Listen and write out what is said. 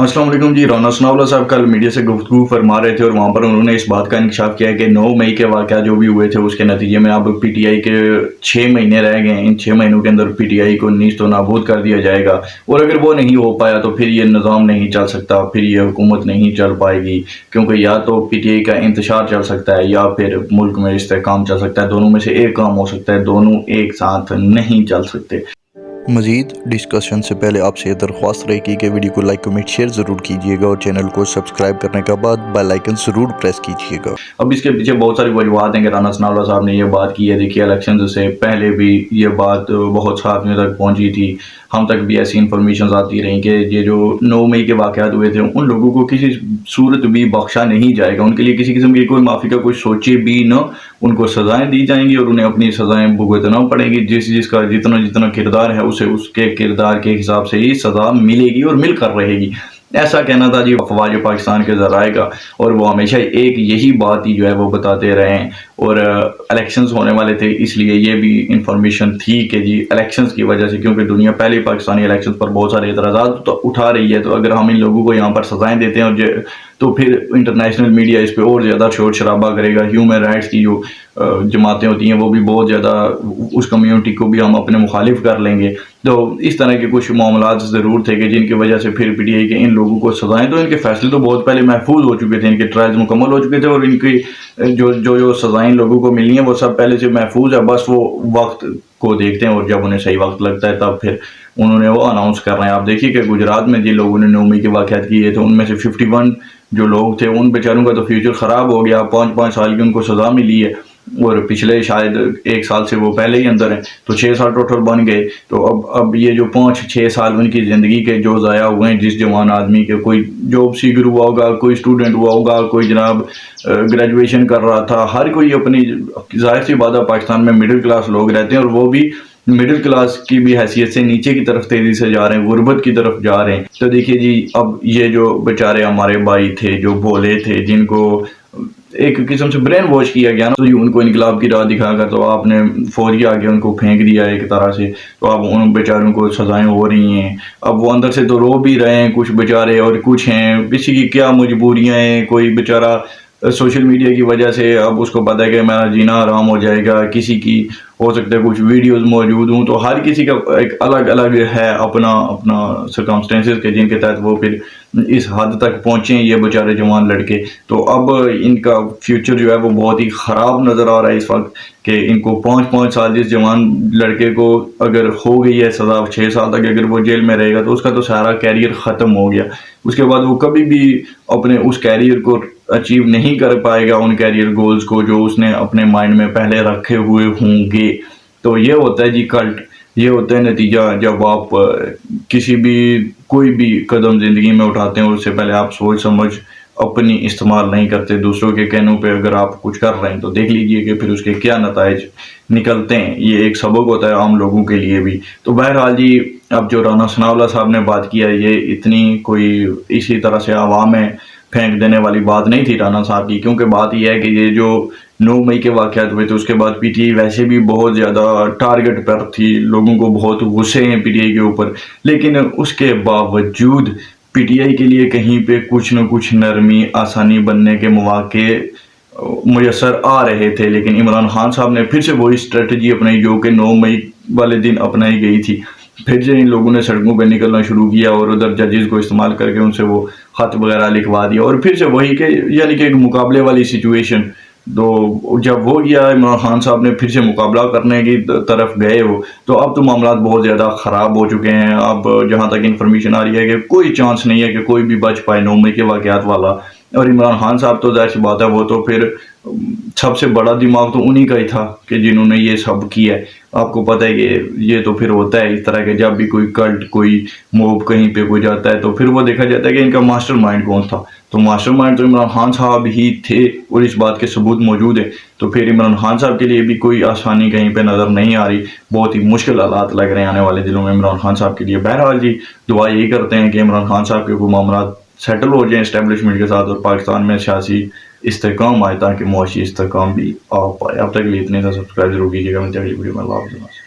अस्सलाम वालेकुम जी। राना सनाउल्लाह साहब कल मीडिया से गुफ्तगू फरमा रहे थे और वहाँ पर उन्होंने इस बात का इंकशाफ किया कि 9 मई के वाक़या जो भी हुए थे उसके नतीजे में अब पीटीआई के 6 महीने रह गए हैं। इन 6 महीनों के अंदर पीटीआई को नीस्त व नाबूद कर दिया जाएगा और अगर वो नहीं हो पाया तो फिर ये निज़ाम नहीं चल सकता, फिर ये हुकूमत नहीं चल पाएगी, क्योंकि या तो पीटीआई का इंतशार चल सकता है या फिर मुल्क में इस्तेहकाम चल सकता है। दोनों में से एक काम हो सकता है, दोनों एक साथ नहीं चल सकते। मज़ीद डिस्कशन से पहले आपसे दरख्वास्त रहेगी कि वीडियो को लाइक कमेंट शेयर ज़रूर कीजिएगा और चैनल को सब्सक्राइब करने के बाद बेल आइकन ज़रूर प्रेस कीजिएगा। अब इसके पीछे बहुत सारी वजूहत हैं कि राना सनाउल्लाह साहब ने ये बात की है। देखिए, इलेक्शन से पहले भी ये बात बहुत साथियों तक पहुंची थी, हम तक भी ऐसी इन्फॉर्मेशन आती रही कि ये जो 9 मई के वाक़यात हुए थे उन लोगों को किसी सूरत भी बख्शा नहीं जाएगा, उनके लिए किसी किस्म की कोई माफ़ी का कुछ सोचे भी न, उनको सज़ाएँ दी जाएंगी और उन्हें अपनी सज़ाएँ भुगतना पड़ेंगी। जिसका जितना किरदार है उसे उसके किरदार के हिसाब से ही सज़ा मिलेगी और मिलकर रहेगी। ऐसा कहना था जी अफवाज पाकिस्तान के ज़राए का, और वो हमेशा एक यही बात ही जो है वो बताते रहे हैं। और इलेक्शंस होने वाले थे इसलिए ये भी इंफॉर्मेशन थी कि जी इलेक्शंस की वजह से, क्योंकि दुनिया पहले ही पाकिस्तानी इलेक्शंस पर बहुत सारे एतराज़ात तो उठा रही है, तो अगर हम इन लोगों को यहाँ पर सज़ाएँ देते हैं और तो फिर इंटरनेशनल मीडिया इस पर और ज़्यादा शोर शराबा करेगा। ह्यूमन राइट्स की जो जमातें होती हैं वो भी बहुत ज़्यादा, उस कम्यूनिटी को भी हम अपने मुखालिफ कर लेंगे। तो इस तरह के कुछ मामलात ज़रूर थे कि जिनकी वजह से फिर पीटीआई के इन लोगों को सज़ाएँ, तो इनके फैसले तो बहुत पहले महफूज हो चुके थे, इनके ट्रायल्स मुकम्मल हो चुके थे और इनकी जो सज़ाएँ लोगों को मिलनी है वो सब पहले से महफूज है। बस वो वक्त को देखते हैं और जब उन्हें सही वक्त लगता है तब फिर उन्होंने वो अनाउंस कर रहे हैं। आप देखिए कि गुजरात में जिन लोगों ने 9 मई के वाक़यात किए थे उनमें से 51 जो लोग थे उन बेचारों का तो फ्यूचर ख़राब हो गया। 5-5 साल की उनको सज़ा मिली है और पिछले शायद 1 साल से वो पहले ही अंदर हैं, तो 6 साल टोटल बन गए। तो अब ये जो 5-6 साल उनकी ज़िंदगी के जो ज़ाया हुए हैं, जिस जवान आदमी के कोई जॉब सीकर हुआ होगा, कोई स्टूडेंट हुआ होगा, कोई जनाब ग्रेजुएशन कर रहा था, हर कोई अपनी, ज़ाहिर सी बात है पाकिस्तान में मिडिल क्लास लोग रहते हैं और वो भी मिडिल क्लास की भी हैसियत से नीचे की तरफ तेज़ी से जा रहे हैं, गुर्बत की तरफ जा रहे हैं। तो देखिए जी, अब ये जो बेचारे हमारे भाई थे जो भोले थे, जिनको एक किस्म से ब्रेन वॉश किया गया ना, तो उनको इनकलाब की राह दिखाकर तो आपने फौरी आगे उनको फेंक दिया एक तरह से, तो अब उन बेचारों को सज़ाएं हो रही हैं। अब वो अंदर से तो रो भी रहे हैं कुछ बेचारे, और कुछ हैं किसी की क्या मजबूरियां हैं, कोई बेचारा सोशल मीडिया की वजह से अब उसको पता है कि मेरा जीना आराम हो जाएगा, किसी की हो सकता है कुछ वीडियोस मौजूद हों, तो हर किसी का एक अलग अलग है अपना अपना सर्कमस्टेंसेस के, जिनके तहत वो फिर इस हद तक पहुँचे ये बेचारे जवान लड़के। तो अब इनका फ्यूचर जो है वो बहुत ही ख़राब नज़र आ रहा है इस वक्त, कि इनको 5-5 साल, जिस जवान लड़के को अगर हो गई है सज़ा 6 साल तक अगर वो जेल में रहेगा तो उसका तो सारा कैरियर ख़त्म हो गया। उसके बाद वो कभी भी अपने उस कैरियर को अचीव नहीं कर पाएगा, उन कैरियर गोल्स को जो उसने अपने माइंड में पहले रखे हुए होंगे। तो ये होता है जी कल्ट, ये होता है नतीजा जब आप किसी भी कोई भी कदम ज़िंदगी में उठाते हैं उससे पहले आप सोच समझ अपनी इस्तेमाल नहीं करते। दूसरों के कहनों पे अगर आप कुछ कर रहे हैं तो देख लीजिए कि फिर उसके क्या नताइज निकलते हैं। ये एक सबक होता है आम लोगों के लिए भी। तो बहरहाल जी, अब जो राना सनाउल्लाह साहब ने बात किया ये इतनी कोई इसी तरह से आवाम में फेंक देने वाली बात नहीं थी राना साहब की, क्योंकि बात यह है कि ये जो 9 मई के वाक़यात हुए थे उसके बाद पीटीआई वैसे भी बहुत ज़्यादा टारगेट पर थी, लोगों को बहुत गुस्से हैं पीटीआई के ऊपर, लेकिन उसके बावजूद पीटीआई के लिए कहीं पे कुछ न कुछ नरमी आसानी बनने के मौके मुयसर आ रहे थे। लेकिन इमरान खान साहब ने फिर से वही स्ट्रेटजी अपनाई जो कि 9 मई वाले दिन अपनाई गई थी। फिर से इन लोगों ने सड़कों पर निकलना शुरू किया और उधर जजेस को इस्तेमाल करके उनसे वो ख़त वगैरह लिखवा दिया और फिर से वही के यानी कि एक मुकाबले वाली सिचुएशन। तो जब हो गया, इमरान खान साहब ने फिर से मुकाबला करने की तरफ गए हो, तो अब तो मामला बहुत ज़्यादा ख़राब हो चुके हैं। अब जहाँ तक इन्फॉर्मेशन आ रही है कि कोई चांस नहीं है कि कोई भी बच पाए 9 मई के वाक़यात वाला। और इमरान खान साहब तो ज़ाहिर सी बात है वो तो फिर सबसे बड़ा दिमाग तो उन्हीं का ही था कि जिन्होंने ये सब किया है। आपको पता है कि ये तो फिर होता है इस तरह के, जब भी कोई कल्ट कोई मोब कहीं पे कोई जाता है तो फिर वो देखा जाता है कि इनका मास्टरमाइंड कौन था। तो मास्टरमाइंड तो इमरान खान साहब ही थे और इस बात के सबूत मौजूद है। तो फिर इमरान खान साहब के लिए भी कोई आसानी कहीं पे नज़र नहीं आ रही, बहुत ही मुश्किल हालात लग रहे हैं आने वाले दिनों में इमरान खान साहब के लिए। बहरहाल जी, दुआ यही करते हैं कि इमरान खान साहब के कोई मामला सेटल हो जाए इस्टेब्लिशमेंट के साथ और पाकिस्तान में सियासी इस्तेहकाम आए ताकि मुआशी इस्तेहकाम भी आ पाए। अब तक लिए इतने सा सब्सक्राइब जरूर कीजिएगा। मैं अगली वीडियो में अल्लाह हाफ़िज़।